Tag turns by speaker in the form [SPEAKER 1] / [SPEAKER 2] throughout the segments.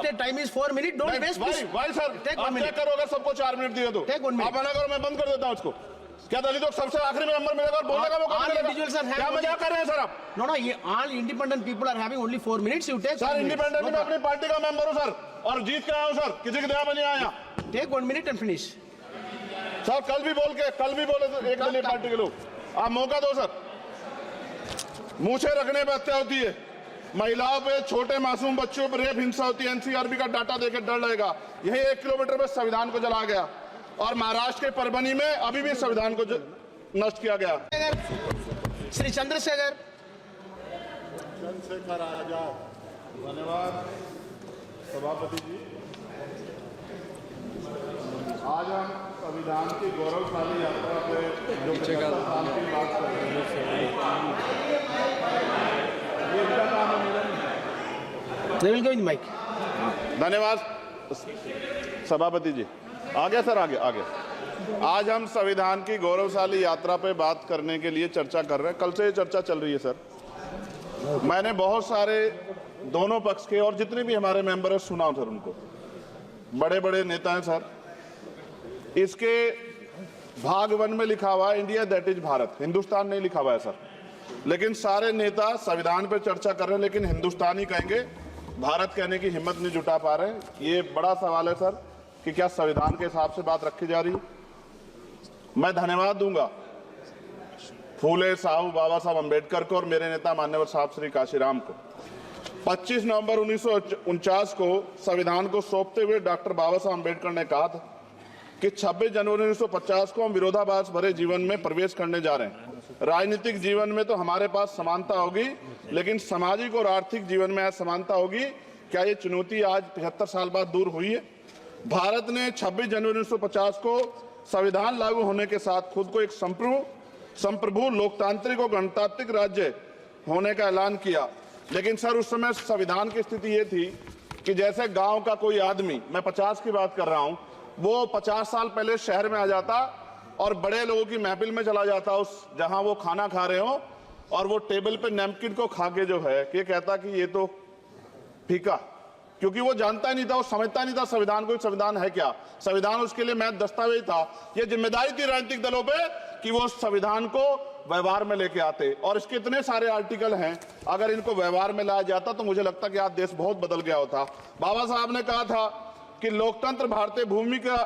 [SPEAKER 1] Allotted time is 4 minutes. Don't waste.
[SPEAKER 2] भाई sir, आप क्या करोगे? सबको 4 मिनट दिए तो
[SPEAKER 1] Take 1 minute.
[SPEAKER 2] आप मना करो, मैं बंद कर देता हूँ उसको। क्या दलितों को सबसे आखिरी में नंबर मिलेगा और बोलने का मौका
[SPEAKER 1] All
[SPEAKER 2] मिलेगा?
[SPEAKER 1] individuals are having
[SPEAKER 2] क्या मजाक कर रहे हैं सर आप?
[SPEAKER 1] No, all independent people are having only 4 minutes. You take.
[SPEAKER 2] Sir independent में अपनी पार्टी का मेंबर हूँ सर, और जीत के आया हूँ सर, किसी की दया में नहीं आया।
[SPEAKER 1] Take 1 minute and finish.
[SPEAKER 2] Sir कल भी बोले तो एक दलीय पार्टी के लोग, आप मौका दो सर। मूछे रखने पर हत्या होती है, महिलाओं पे, छोटे मासूम बच्चों पर रेप हिंसा होती है। एनसीआरबी का डाटा देकर डर लगेगा। यही 1 किलोमीटर में संविधान को जला गया, और महाराष्ट्र के परभनी में अभी भी संविधान को नष्ट किया गया।
[SPEAKER 1] श्री चंद्रशेखर
[SPEAKER 2] आजाद, धन्यवाद सभापति जी। आज हम संविधान की गौरवशाली यात्रा पे जो 75 साल की बात कर रहे हैं, ये इनका काम है। धन्यवाद सभापति जी। आगे सर, आगे। आज हम संविधान की गौरवशाली यात्रा पे बात करने के लिए चर्चा कर रहे हैं। कल से ये चर्चा चल रही है सर। मैंने बहुत सारे दोनों पक्ष के और जितने भी हमारे मेंबर हैं सुना सर, उनको बड़े बड़े नेता हैं सर। इसके भाग 1 में लिखा हुआ है India that is Bharat, Hindustan नहीं लिखा हुआ है सर। लेकिन सारे नेता संविधान पे चर्चा कर रहे हैं, लेकिन हिंदुस्तान ही कहेंगे, भारत कहने की हिम्मत नहीं जुटा पा रहे हैं। ये बड़ा सवाल है सर कि क्या संविधान के हिसाब से बात रखी जा रही है। मैं धन्यवाद दूंगा फूले साहब बाबा साहब अम्बेडकर को और मेरे नेता मान्यवर साहब श्री काशीराम को। 25 नवंबर 1949 को संविधान को सौंपते हुए डॉक्टर बाबा साहब अम्बेडकर ने कहा था कि 26 जनवरी 1950 को हम विरोधाभास भरे जीवन में प्रवेश करने जा रहे हैं। राजनीतिक जीवन में तो हमारे पास समानता होगी, लेकिन सामाजिक और आर्थिक जीवन में असमानता होगी। क्या ये चुनौती आज 73 साल बाद दूर हुई है? भारत ने 26 जनवरी 1950 को संविधान लागू होने के साथ खुद को एक संप्रभु लोकतांत्रिक और गणतांत्रिक राज्य होने का ऐलान किया। लेकिन सर उस समय संविधान की स्थिति ये थी कि जैसे गांव का कोई आदमी, मैं 50 की बात कर रहा हूं, वो 50 साल पहले शहर में आ जाता और बड़े लोगों की महफिल में चला जाता, उस जहां वो खाना खा रहे हो, और वो टेबल पे नैपकिन को खा के जो है ये कहता कि ये तो फीका, क्योंकि वो जानता ही नहीं था, वो समझता नहीं था संविधान को, संविधान है क्या। संविधान उसके लिए महज दस्तावेज था। ये जिम्मेदारी थी राजनीतिक दलों पे कि वो संविधान को व्यवहार में लेके आते। और इसके इतने सारे आर्टिकल हैं, अगर इनको व्यवहार में लाया जाता तो मुझे लगता कि आज देश बहुत बदल गया होता। बाबा साहब ने कहा था कि लोकतंत्र भारतीय भूमि का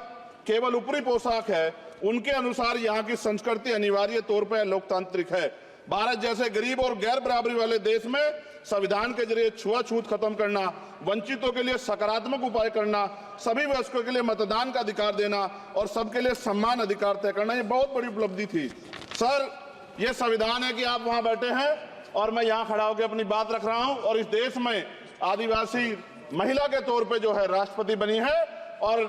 [SPEAKER 2] केवल ऊपरी पोशाक है, उनके अनुसार यहाँ की संस्कृति अनिवार्य तौर पर लोकतांत्रिक है। भारत जैसे गरीब और गैर बराबरी वाले देश में संविधान के जरिए छुआछूत खत्म करना, वंचितों के लिए सकारात्मक उपाय करना, सभी वयस्कों के लिए मतदान का अधिकार देना और सबके लिए सम्मान अधिकार तय करना, ये बहुत बड़ी उपलब्धि थी। सर ये संविधान है कि आप वहां बैठे हैं और मैं यहाँ खड़ा होकर अपनी बात रख रहा हूं, और इस देश में आदिवासी महिला के तौर पे जो है राष्ट्रपति बनी है, और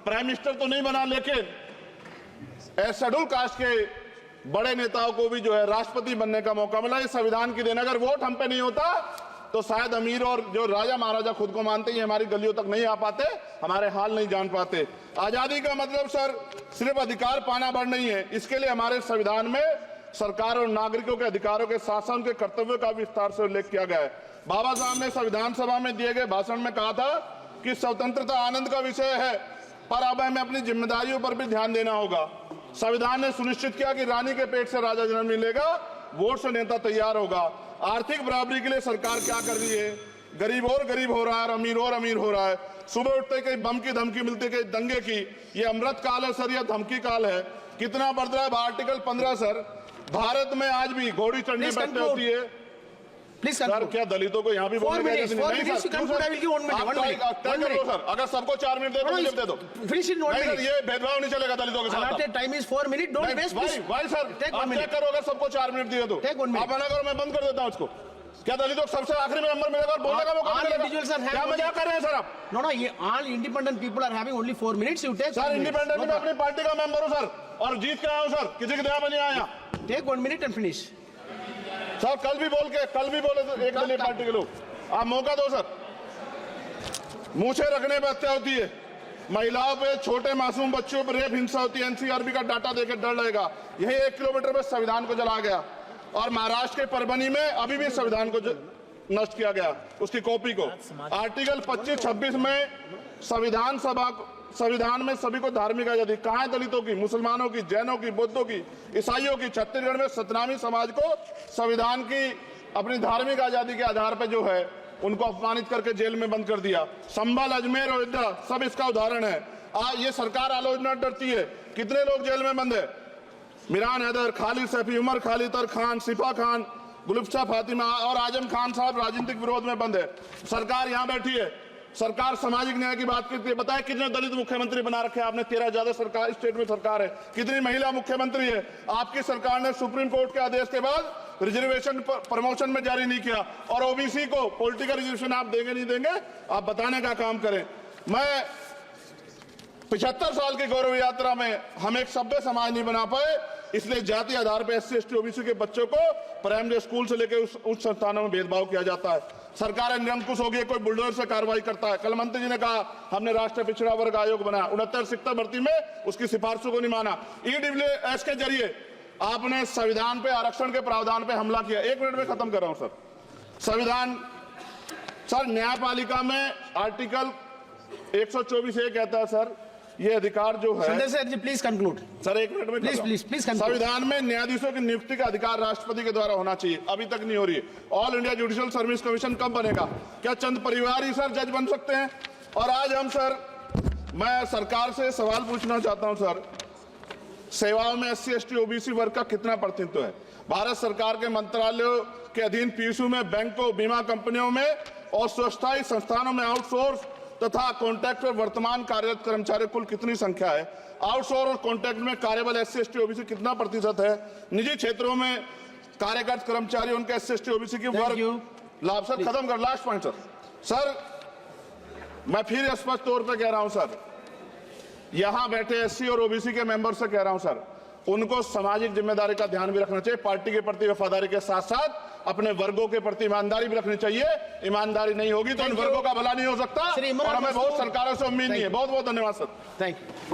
[SPEAKER 2] प्राइम मिनिस्टर तो नहीं बना, लेकिन शेड्यूल कास्ट के बड़े नेताओं को भी जो है राष्ट्रपति बनने का मौका मिला। इस संविधान की देन, अगर वोट हम पे नहीं होता तो शायद अमीर और जो राजा महाराजा खुद को मानते हैं हमारी गलियों तक नहीं आ पाते, हमारे हाल नहीं जान पाते। आजादी का मतलब सर सिर्फ अधिकार पाना भर नहीं है, इसके लिए हमारे संविधान में सरकार और नागरिकों के अधिकारों के साथ साथ उनके कर्तव्यों का विस्तार से उल्लेख किया गया है। बाबा साहब ने संविधान सभा में दिए गए भाषण में कहा था कि स्वतंत्रता आनंद का विषय है, पर अब हमें अपनी जिम्मेदारियों पर भी ध्यान देना होगा। संविधान ने सुनिश्चित किया कि रानी के पेट से राजा जन्म नहीं लेगा, वोट से नेता तैयार होगा। आर्थिक बराबरी के लिए सरकार क्या कर रही है? गरीब और गरीब हो रहा है और अमीर हो रहा है। सुबह उठते कहीं बम की धमकी मिलती, कहीं दंगे की। ये अमृत काल है सर, यह धमकी काल है। कितना बढ़ रहा है आर्टिकल 15 सर। भारत में आज भी घोड़ी चढ़नी बैठने होती है। सर क्या दलितों को यहाँ भी बोलने का नहीं सर? अगर सबको 4 मिनट दे दो तो ये भेदभाव नहीं चलेगा दलितों के साथ।
[SPEAKER 1] Time is 4 minute. Don't waste.
[SPEAKER 2] भाई सर आप क्या करो, अगर सबको 4 मिनट दिए तो आप मना करो, मैं बंद कर देता हूँ उसको। क्या दलितों को सबसे आखिरी में नंबर मिलेगा और बोलने का मौका मिलेगा? क्या मजाक कर रहे हैं सर आप?
[SPEAKER 1] No, all independent people are having only 4 minutes. You take.
[SPEAKER 2] Sir independent में अपनी पार्टी का मेंबर हूँ सर, और जीत के आया हूँ सर, किसी की दया में नहीं आया।
[SPEAKER 1] Take 1 minute and finish.
[SPEAKER 2] Sir कल भी बोले तो एक दलीय पार्टी के लोग, आप मौका दो सर। मूछे रखने पर हत्या होती है, महिलाओं पे, छोटे मासूम बच्चों पर रेप हिंसा होती है। एनसीआरबी का डाटा देकर डर लगेगा। यही 1 किलोमीटर में संविधान को जला गया, और महाराष्ट्र के परभनी में अभी भी संविधान को नष्ट किया गया, उसकी कॉपी को। आर्टिकल 25-26 में संविधान में सभी को धार्मिक आजादी, कहाँ है दलितों की, मुसलमानों की, जैनों की, बौद्धों की, ईसाइयों की? छत्तीसगढ़ में सतनामी समाज को संविधान की अपनी धार्मिक आजादी के आधार पर जो है उनको अपमानित करके जेल में बंद कर दिया। संभल, अजमेर, अयोध्या सब इसका उदाहरण है। ये सरकार आलोचना डरती है। कितने लोग जेल में बंद है? मिरान हैदर, खालिद सैफी, उमर खालिद खान, सिफा खान, गुलफ्शा फातिमा और आजम खान साहब राजनीतिक विरोध में बंद है। सरकार यहाँ बैठी है, सरकार सामाजिक न्याय की बात करती है। बताए कितने दलित मुख्यमंत्री बना रखे हैं आपने? 13 ज्यादा सरकार स्टेट में सरकार है। कितनी महिला मुख्यमंत्री है? आपकी सरकार ने सुप्रीम कोर्ट के आदेश के बाद रिजर्वेशन प्रमोशन में जारी नहीं किया, और ओबीसी को पॉलिटिकल रिजर्वेशन आप देंगे नहीं देंगे, आप बताने का काम करें। मैं 75 साल की गौरव यात्रा में हम एक सभ्य समाज नहीं बना पाए, इसलिए जाति आधार पर SC ST OBC के बच्चों को प्राइमरी स्कूल से लेकर उच्च संस्थानों में भेदभाव किया जाता है। सरकार निरंकुश हो गई, कोई बुलडोजर से कार्रवाई करता है। कल मंत्री जी ने कहा हमने राष्ट्रीय पिछड़ा वर्ग आयोग बनाया, 69 शिक्षक भर्ती में उसकी सिफारिशों को नहीं माना। EWS के जरिए आपने संविधान पे आरक्षण के प्रावधान पे हमला किया। 1 मिनट में खत्म कर रहा हूं सर। संविधान सर, न्यायपालिका में आर्टिकल 124 ये कहता है सर, ये अधिकार जो है,
[SPEAKER 1] Sanjay sir ji please conclude
[SPEAKER 2] sir 1 minute में
[SPEAKER 1] प्लीज
[SPEAKER 2] संविधान में न्यायाधीशों की नियुक्ति का अधिकार राष्ट्रपति के द्वारा होना चाहिए, अभी तक नहीं हो रही है। All India judicial service commission कब बनेगा? क्या चंद परिवार ही सर जज बन सकते हैं? और आज हम सर, मैं सरकार से सवाल पूछना चाहता हूं सर, सेवाओं में SC ST OBC वर्ग का कितना प्रतिनिधित्व है? भारत सरकार के मंत्रालयों के अधीन PSU में, बैंकों, बीमा कंपनियों में और स्वस्थायी संस्थानों में आउटसोर्स तथा कॉन्ट्रैक्ट पर वर्तमान कार्यरत कर्मचारियों कुल कितनी संख्या है? आउटसोर्स और कॉन्ट्रैक्ट में कार्यबल SC ST OBC कितना प्रतिशत है? निजी क्षेत्रों में कार्यरत कर्मचारी उनके SC ST OBC की वर्ग लाभ। सर खत्म कर, लास्ट पॉइंट सर, मैं फिर स्पष्ट तौर पर कह रहा हूं सर, यहां बैठे SC और OBC के मेंबर से कह रहा हूं सर, उनको सामाजिक जिम्मेदारी का ध्यान भी रखना चाहिए। पार्टी के प्रति वफादारी के साथ साथ अपने वर्गों के प्रति ईमानदारी भी रखनी चाहिए। ईमानदारी नहीं होगी तो इन वर्गों का भला नहीं हो सकता, और हमें बहुत सरकारों से उम्मीद नहीं है। बहुत बहुत धन्यवाद सर।
[SPEAKER 1] Thank you.